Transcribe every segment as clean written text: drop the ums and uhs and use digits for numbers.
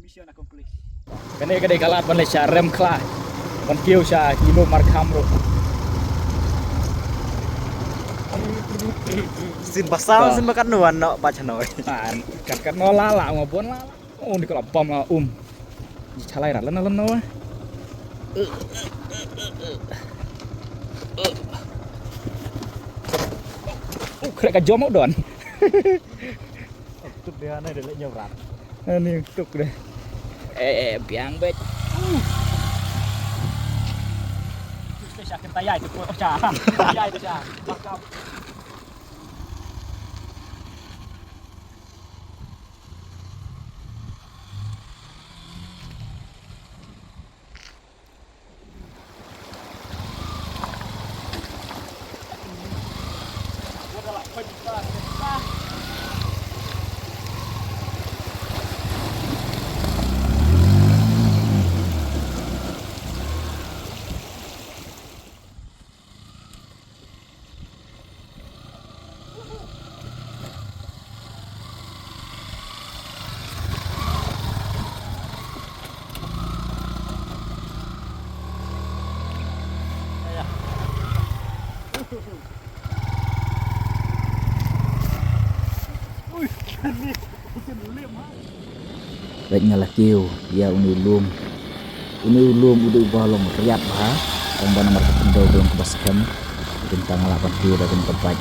Mission accomplished. Kene kadai kalat ban le sha rem kla. Ban kiu sha kilo markham ro. Sin pasal sin makan nuan no bachanoi. Kat no lala ngobon lala. Oh ni kalau pom Di chalai rat lena lena. Krek ka jom don. Tuk dia này để lại nhiều rat. Ni tuk deh. Biang bet. Terus saya akan tayai tu kau cah. Tayai tu cah. Makam. Baik ngalah kiu ya uni ulum udah balong riat bah tambah nomor ketendo belum kebaskem tentang lapan kiu dan tempat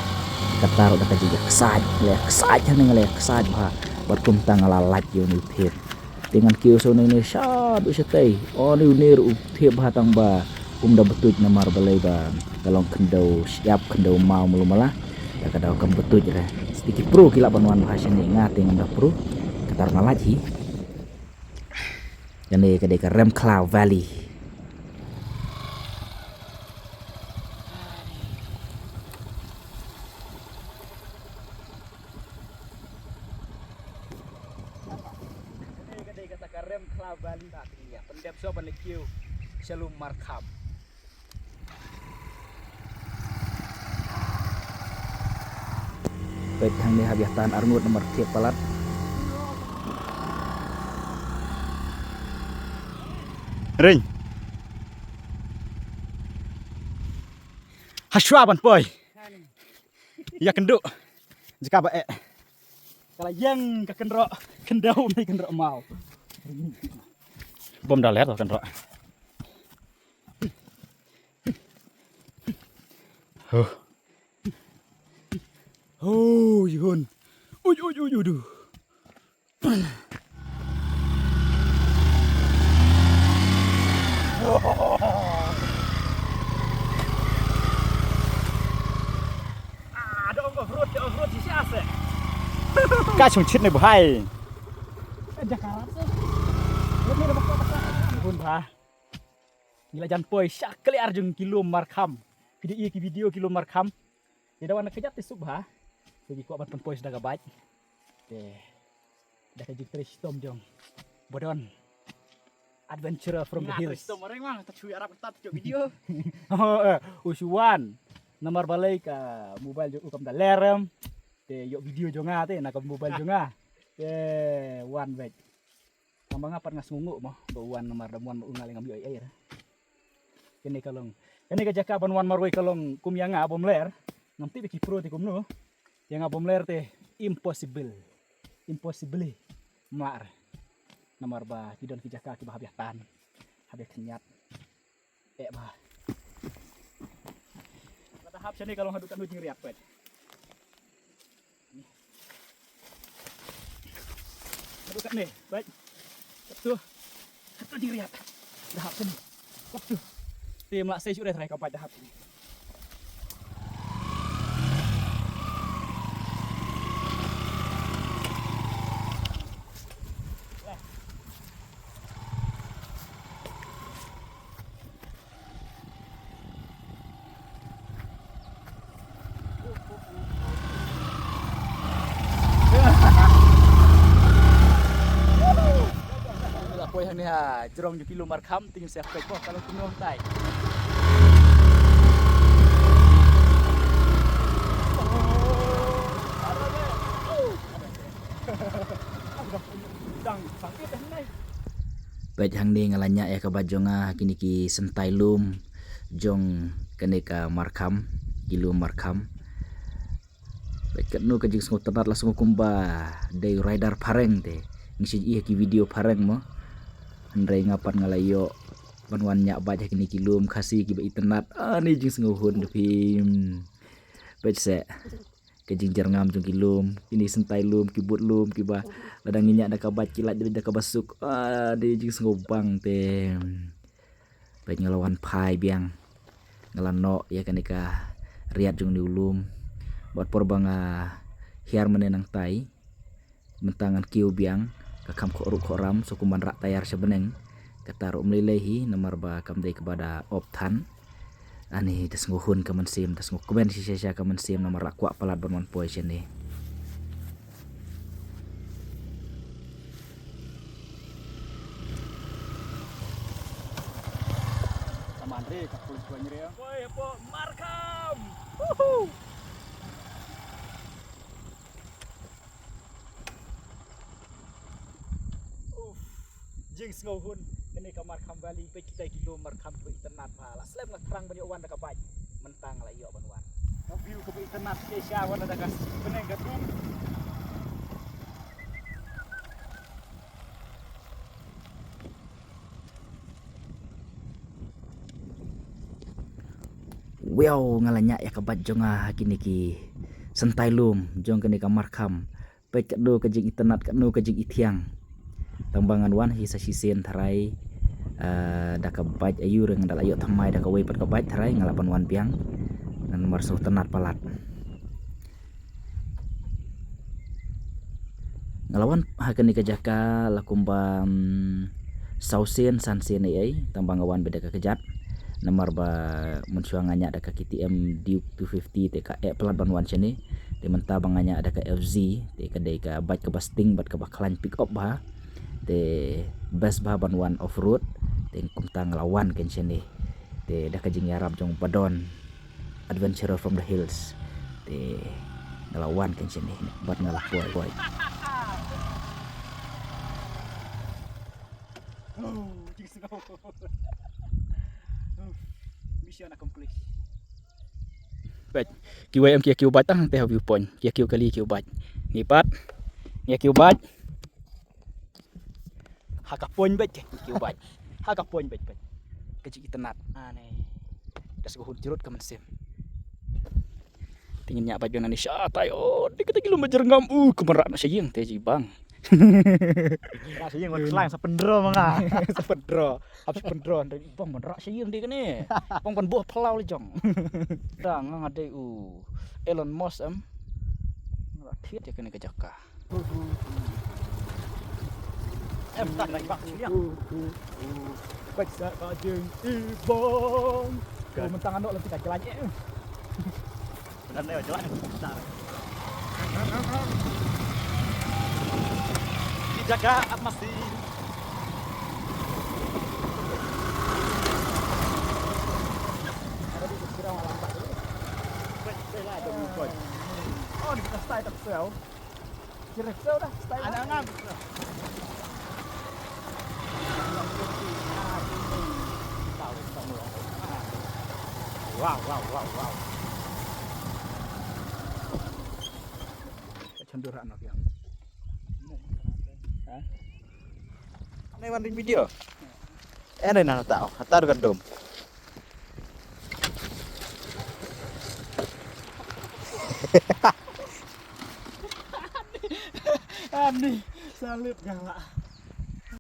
katar udah kaji kesaj hanya ngeleh kesaj bah berkuntang lalat uni thiep dengan kiu so ini syad usatai oh ni unir thiep bah tangba dah betul nomor balai bang kalau kendo siap kendo mau malah ya kadau kam betul je sedikit pro kila panuan bahasa ni ngat dengan dah pro katar ngalaji Ini kedai Rem Cloud Valley. Kedai kata Rem Cloud Valley tak ya. Pendep so ban kiu Shalom Markham. Baik hang ni habiatan arngut nomor tiap palat. Ring. Haswaban boy. Ya kenduk. Jika bae. Kalau yang ke kendau ni kendro mau. Bom dah leher tu kendro. Oh, yun. Uy. Ada off-road di siasa. Kacung cit nih bahai. Jakarta tuh. Lebih ada bakal pun bah. Gila jan poi syak kelir jeung kilo markham. Video kilo markham. Tidak warna kejat tisuk bah. Jadi kuat ban poi sudah gabaik. Dah kejut trish tom jong. Bodon. Adventure from the hills. Tom orang mah tak cuy Arab ketat video. Usuan. Nomor balai ka mobile jo ukam da lerem. Te yo video jonga te nak mobile jonga. One back. Tambang apa ngas ngunguk mah. Wan nomor damuan ungal ngambil air. Kene kalong. Kene ka jaka ban wan marway kalong kumyanga bom ler. Nanti beki pro ti kumno. Yang bom ler te impossible. Mar. Nomor ba tidon kijaka ki bahabiatan. Habis kenyat. Bah. Tahap sini kalau hadukan ujung riak pet. Hadukan nih, baik. Betul. Satu ujung riak. Tahap sini. Betul. Tim lah saya sudah terakhir kapal tahap ini. Ni ha jerong ju kilo markham tinggal saya pek kalau kuno tai. Baik hang ni ngalanya ya ka bajonga kini ki sentai lum jong kene ka markam kilum markam. Baik kat nu ka jing sengot tenar la sengot kumba day rider pareng te ngisi iya ki video pareng mo andai ngapan ngalayo banwan nya baja kini kilum kasih ki ba itenat ani jing sengot hun pim. Baik se kejing jarngam jong kilum ini sentai lum kibut lum kiba ladang minyak dak kabat kilat dia dak kabasuk dia jing sengobang te baik ngelawan pai biang ngelano ya kanika riat jong ni ulum buat porbang hiar menenang tai mentangan kiu biang kakam ko ram sukuman rak tayar sebeneng kataru melilehi nomor ba kamdai kepada optan ani das nguhun kaman sim das ngukumen sisa kaman sim nomor rakwa palat bonman poison ni sama Andre kapul banyak ya. Woi, po markam. Jing sengohun kene kamar kembali pe kita kilo markam pe internet pala slep nak terang banyak wan dak baik mentang la yo banwan view ke internet ke sya wan dak kas beneng gatum wow ngalanya ya kabat jonga kini ki sentai lum jong kene kamar kam pe kado kejing internet kanu kejing itiang tambangan wan hisa sisen tharai dak baik ayu reng dal ayo thamai dak wei pat ka baik tharai ngalapan wan piang nan marso tenat palat ngalawan hakani ka jaka lakumba sausen sansen ai tambang wan beda ka kejat nomor ba mensuanganya ada ka KTM Duke 250 te ka pelat banwan sini te menta banganya ada ka FZ te ka dei ka baik ka basting bat ka bakalan pick up ba te best baban one off road te kumtang lawan ken sini te dak jing yarap jong badon adventurer from the hills te ngelawan ken sini buat ngalah boy jing sengohun mission accomplished. Baik, QM kia kiu batang teh viewpoint. Kia kiu kali kiu bat. Nipat. Kia kiu bat. Hakapoin bet kiu bat. Hakapoin bet. Kecik tenat. Aneh. Das gohud jerut kaman sim. Tingin nya bat nani sya tayo. Dikit lagi lu majerngam. Kemerak na sayang teh bang. Rasanya ngon selang sependro manga. Sepedro, habis pendro dari bang merak sayang dia kene. Bang pan buah pelau le jong. Dah ngade Elon Musk ngatiet dia kene ke Jaka. Tak lagi bak siang. Baik sak kajeng ibang. Kalau mentang andok lebih kacau aja. Dan lewat jalan. Dijaga masih. Ada di sekitar malam Pak. Bela ada viewpoint. Oh, di bekas style tak sel. Kira sel dah style. Ada ngam. Wow. Cenduran nak yang. Lewat di video. Enak nak tahu. Tahu kan dom. Ani, salib galak.